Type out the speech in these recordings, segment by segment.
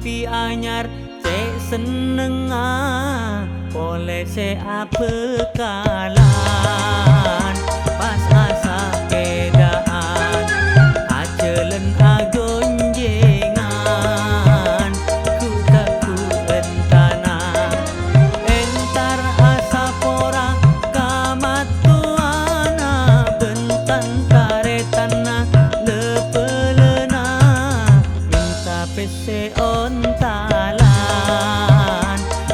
lampi anyar cek seneng boleh se bekalan pas asa kedaan acelen agonjengan ku tak ku entana entar asa porang kamat tuana bentan karetana lepelena minta pese ontalan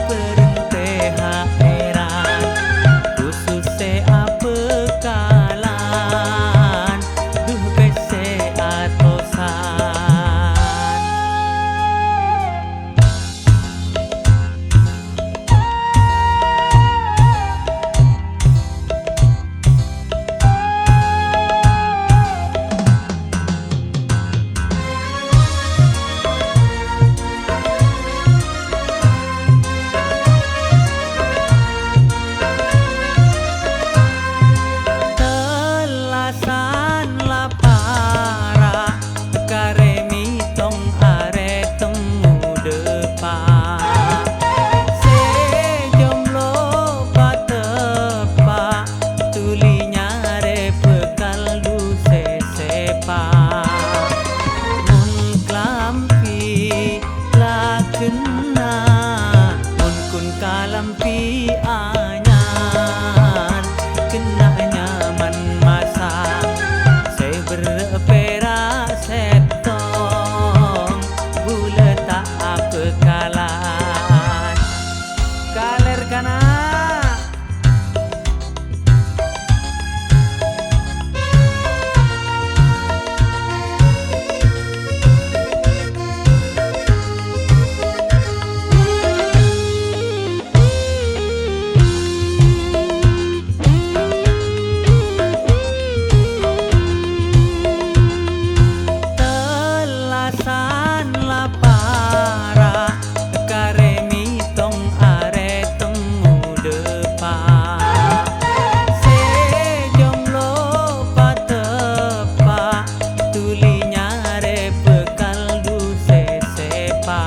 perintah heran khusus se bekalan duh pese atosan. Telasan lapara karemi tong are temu depan se jomblo patepa tulinya re bekal du se sepa mun klampi lakena mun kun kalampi anyar kena nyaman masa saya berperak setong bula tak apa kalan kaler kana. Telasan lapara karemi tong are temu depan se jomblo patepa tulinya re bekal du se sepa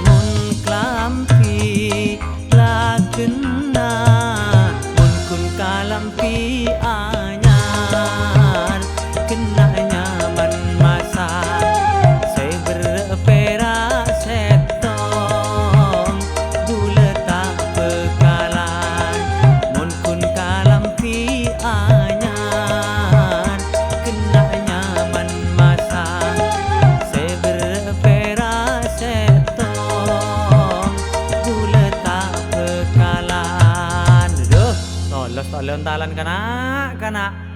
mun klampi lakena mun kun kalampi anyar kena nyaman masa saya berperak setong gula tak bekalan mun kun kalampi anyar kena nyaman masa saya berperak setong gula tak bekalan. Duh tolos ontalan kana